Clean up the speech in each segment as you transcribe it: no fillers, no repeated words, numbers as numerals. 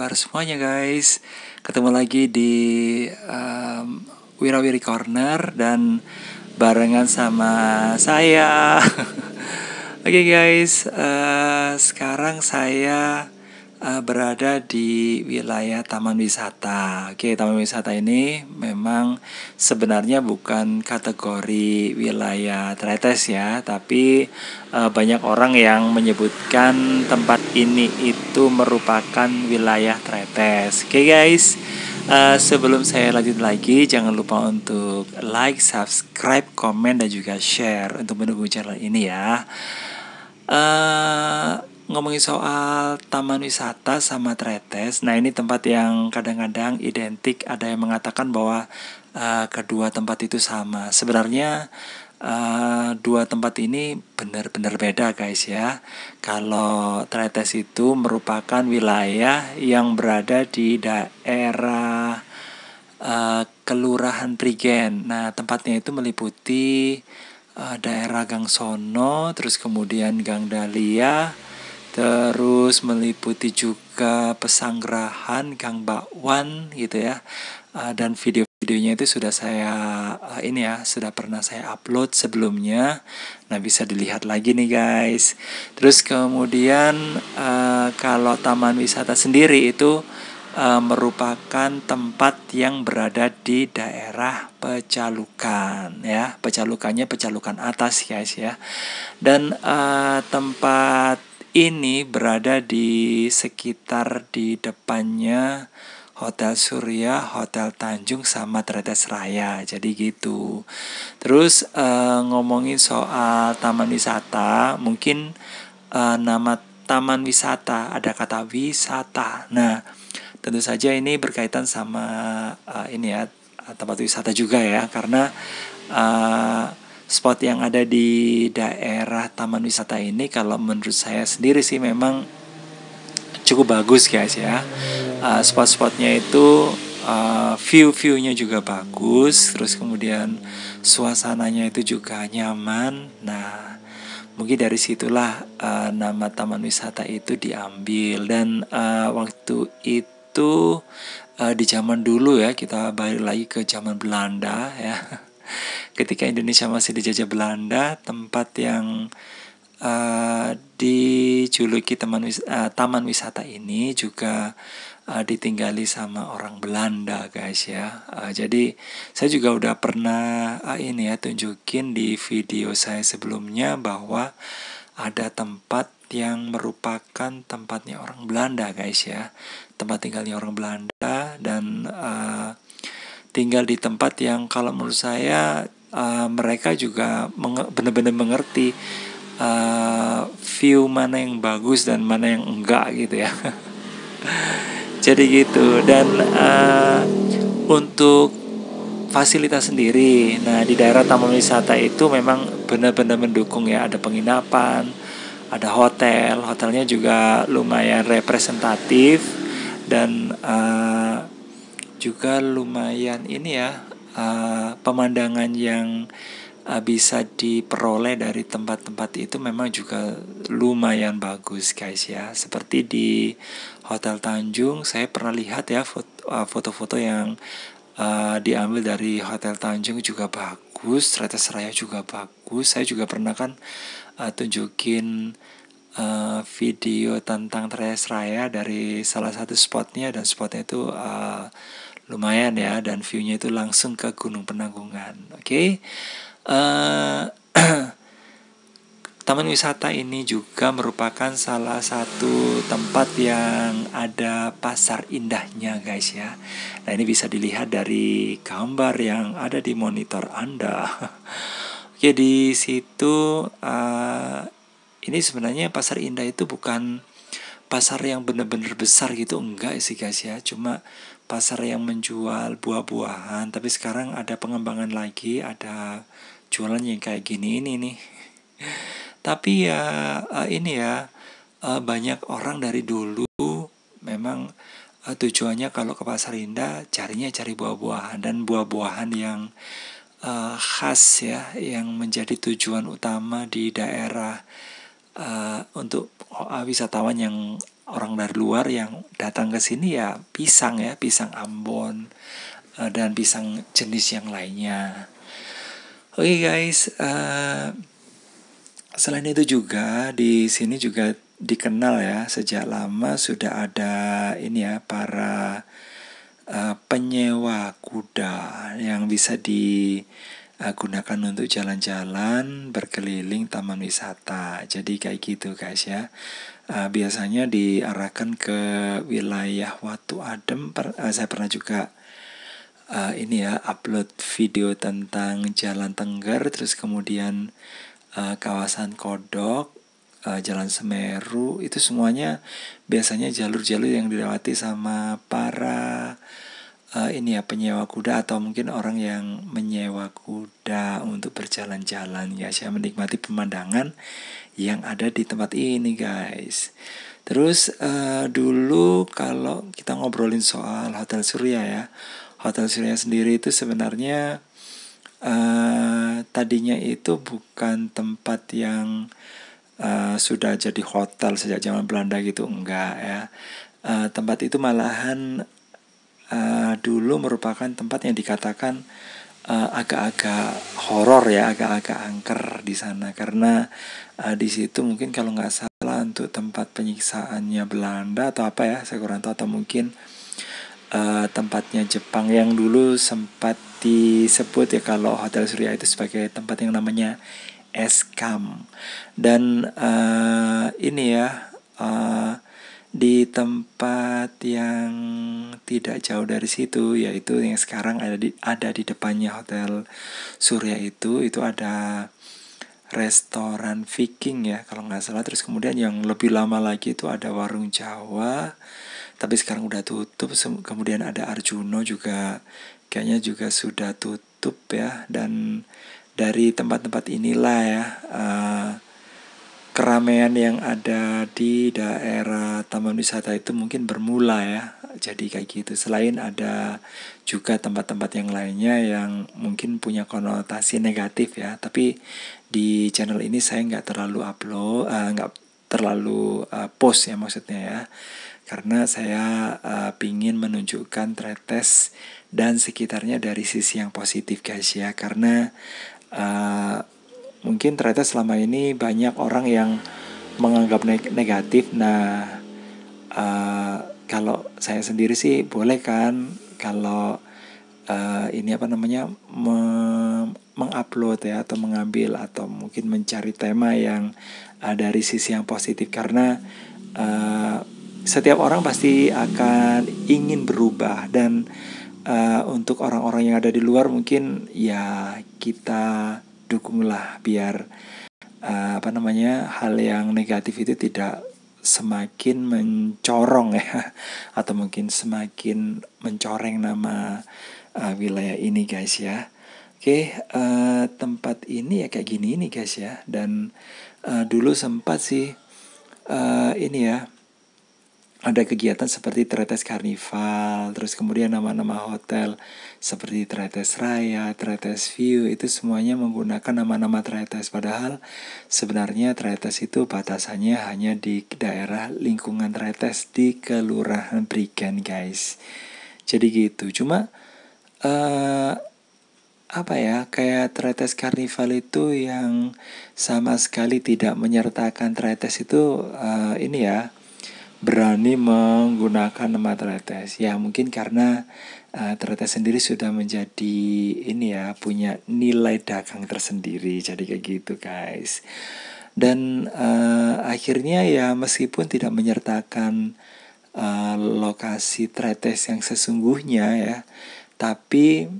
kabar semuanya guys? Ketemu lagi di Wirawiri Corner dan barengan sama saya. Oke guys, sekarang saya berada di wilayah Taman Wisata. Oke, Taman Wisata ini memang sebenarnya bukan kategori wilayah Tretes ya, tapi banyak orang yang menyebutkan tempat ini itu merupakan wilayah Tretes. Oke guys, sebelum saya lanjut lagi, jangan lupa untuk like, subscribe, komen, dan juga share untuk mendukung channel ini ya. Ngomongin soal taman wisata sama Tretes, nah ini tempat yang kadang-kadang identik. Ada yang mengatakan bahwa kedua tempat itu sama. Sebenarnya dua tempat ini benar-benar beda guys ya. Kalau Tretes itu merupakan wilayah yang berada di daerah Kelurahan Prigen. Nah tempatnya itu meliputi daerah Gang Sono, terus kemudian Gang Dahlia, terus meliputi juga Pesanggerahan, Gang Bakwan gitu ya. Dan video-videonya itu sudah saya sudah pernah saya upload sebelumnya. Nah bisa dilihat lagi nih guys. Terus kemudian kalau taman wisata sendiri itu merupakan tempat yang berada di daerah Pecalukan ya. Pecalukannya Pecalukan atas guys ya. Dan tempat ini berada di sekitar di depannya Hotel Surya, Hotel Tanjung, sama Tretes Raya. Jadi gitu. Terus ngomongin soal taman wisata, mungkin nama taman wisata ada kata wisata. Nah tentu saja ini berkaitan sama tempat wisata juga ya, karena spot yang ada di daerah taman wisata ini kalau menurut saya sendiri sih memang cukup bagus guys ya. Spot-spotnya itu view-nya juga bagus, terus kemudian suasananya itu juga nyaman. Nah mungkin dari situlah nama taman wisata itu diambil. Dan waktu itu di zaman dulu ya, kita balik lagi ke zaman Belanda ya. Ketika Indonesia masih dijajah Belanda, tempat yang dijuluki taman wisata ini juga ditinggali sama orang Belanda guys ya. Jadi saya juga udah pernah tunjukin di video saya sebelumnya bahwa ada tempat yang merupakan tempatnya orang Belanda guys ya. Tempat tinggalnya orang Belanda, dan tinggal di tempat yang kalau menurut saya mereka juga benar-benar mengerti view mana yang bagus dan mana yang enggak gitu ya. Jadi gitu. Dan untuk fasilitas sendiri, nah di daerah taman wisata itu memang benar-benar mendukung ya. Ada penginapan, ada hotelnya juga lumayan representatif, dan juga lumayan pemandangan yang bisa diperoleh dari tempat-tempat itu memang juga lumayan bagus guys ya. Seperti di Hotel Tanjung, saya pernah lihat ya foto-foto yang diambil dari Hotel Tanjung juga bagus. Tretes Raya juga bagus. Saya juga pernah kan tunjukin video tentang Tretes Raya dari salah satu spotnya, dan spotnya itu lumayan ya, dan viewnya itu langsung ke Gunung Penanggungan. Oke. Taman wisata ini juga merupakan salah satu tempat yang ada pasar indahnya guys ya. Nah ini bisa dilihat dari gambar yang ada di monitor Anda. Oke, di situ ini sebenarnya pasar indah itu bukan pasar yang benar-benar besar gitu, enggak sih guys ya. Cuma pasar yang menjual buah-buahan, tapi sekarang ada pengembangan lagi, ada jualan yang kayak gini ini nih. Tapi ya banyak orang dari dulu memang tujuannya kalau ke pasar indah cari buah-buahan, dan buah-buahan yang khas ya, yang menjadi tujuan utama di daerah untuk wisatawan yang orang dari luar yang datang ke sini ya pisang Ambon, dan pisang jenis yang lainnya. Oke guys, selain itu juga di sini juga dikenal ya, sejak lama sudah ada ini ya, para penyewa kuda yang bisa digunakan untuk jalan-jalan berkeliling taman wisata. Jadi kayak gitu guys ya. Biasanya diarahkan ke wilayah Watu Adem. Saya pernah juga ini ya, upload video tentang Jalan Tengger, terus kemudian kawasan Kodok, Jalan Semeru, itu semuanya biasanya jalur-jalur yang dilewati sama para ini ya, penyewa kuda atau mungkin orang yang menyewa kuda untuk berjalan-jalan ya, saya menikmati pemandangan yang ada di tempat ini guys. Terus dulu kalau kita ngobrolin soal Hotel Surya ya, Hotel Surya sendiri itu sebenarnya tadinya itu bukan tempat yang sudah jadi hotel sejak zaman Belanda gitu, enggak ya. Tempat itu malahan dulu merupakan tempat yang dikatakan agak-agak horor ya, agak-agak angker di sana, karena di situ mungkin kalau nggak salah untuk tempat penyiksaannya Belanda atau apa ya, saya kurang tahu, atau mungkin tempatnya Jepang yang dulu sempat disebut ya kalau Hotel Surya itu sebagai tempat yang namanya Eskam. Dan ini ya, di tempat yang tidak jauh dari situ, yaitu yang sekarang ada di depannya Hotel Surya itu ada restoran Viking ya kalau nggak salah. Terus kemudian yang lebih lama lagi itu ada warung Jawa, tapi sekarang udah tutup. Kemudian ada Arjuno juga, kayaknya juga sudah tutup ya. Dan dari tempat-tempat inilah ya, keramaian yang ada di daerah taman wisata itu mungkin bermula ya. Jadi kayak gitu. Selain ada juga tempat-tempat yang lainnya yang mungkin punya konotasi negatif ya, tapi di channel ini saya nggak terlalu upload, nggak terlalu post ya maksudnya ya, karena saya pingin menunjukkan Tretes dan sekitarnya dari sisi yang positif guys ya. Karena mungkin ternyata selama ini banyak orang yang menganggap negatif. Nah, kalau saya sendiri sih boleh kan kalau ini apa namanya, mengupload ya, atau mengambil atau mungkin mencari tema yang dari sisi yang positif, karena setiap orang pasti akan ingin berubah. Dan untuk orang-orang yang ada di luar mungkin ya kita dukunglah biar apa namanya, hal yang negatif itu tidak semakin mencorong ya, atau mungkin semakin mencoreng nama wilayah ini guys ya. Oke, tempat ini ya kayak gini nih guys ya. Dan dulu sempat sih ini ya, ada kegiatan seperti Tretes Carnival, terus kemudian nama-nama hotel seperti Tretes Raya, Tretes View, itu semuanya menggunakan nama-nama Tretes. Padahal sebenarnya Tretes itu batasannya hanya di daerah lingkungan Tretes di Kelurahan Prigen guys. Jadi gitu. Cuma apa ya, kayak Tretes Carnival itu yang sama sekali tidak menyertakan Tretes itu ini ya, berani menggunakan nama Tretes. Ya mungkin karena Tretes sendiri sudah menjadi ini ya, punya nilai dagang tersendiri. Jadi kayak gitu guys. Dan akhirnya ya meskipun tidak menyertakan lokasi Tretes yang sesungguhnya ya, tapi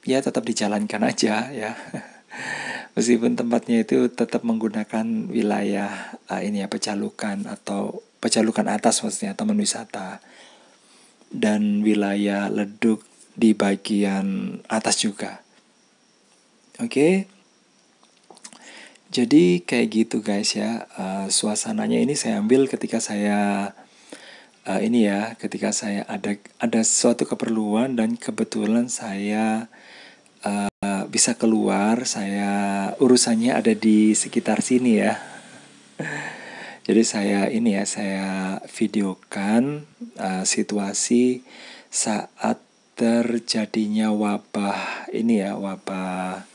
ya tetap dijalankan aja ya. Meskipun tempatnya itu tetap menggunakan wilayah ini ya, pecalukan atau pecalukan atas maksudnya, taman wisata, dan wilayah Leduk di bagian atas juga. Oke. Jadi kayak gitu guys ya. Suasananya ini saya ambil ketika saya ini ya, ketika saya ada suatu keperluan dan kebetulan saya bisa keluar, saya urusannya ada di sekitar sini ya. Jadi saya videokan situasi saat terjadinya wabah wabah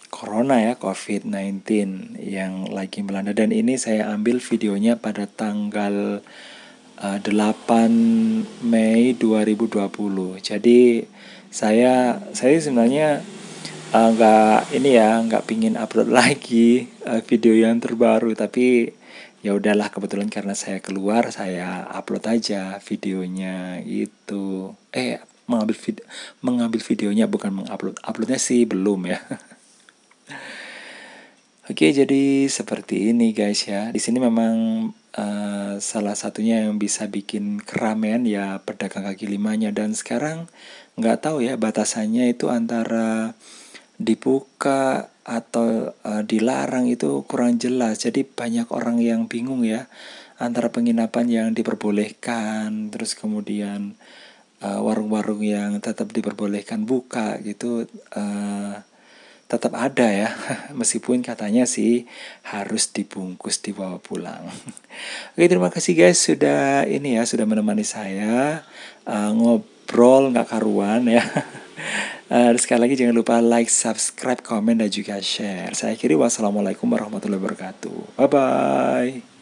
corona ya, COVID-19 yang lagi melanda, dan ini saya ambil videonya pada tanggal 8 Mei 2020. Jadi saya sebenarnya nggak pingin upload lagi video yang terbaru, tapi ya udahlah, kebetulan karena saya keluar, saya upload aja videonya itu. Mengambil videonya, bukan uploadnya sih belum ya. Oke, jadi seperti ini guys ya. Di sini memang salah satunya yang bisa bikin keramaian ya pedagang kaki limanya, dan sekarang nggak tahu ya batasannya itu antara dibuka atau dilarang, itu kurang jelas. Jadi banyak orang yang bingung ya antara penginapan yang diperbolehkan, terus kemudian warung-warung yang tetap diperbolehkan buka gitu. Tetap ada ya, meskipun katanya sih harus dibungkus dibawa pulang. Oke, terima kasih guys sudah menemani saya ngobrol nggak karuan ya. Sekali lagi jangan lupa like, subscribe, komen, dan juga share. Saya akhiri, wassalamualaikum warahmatullahi wabarakatuh. Bye bye.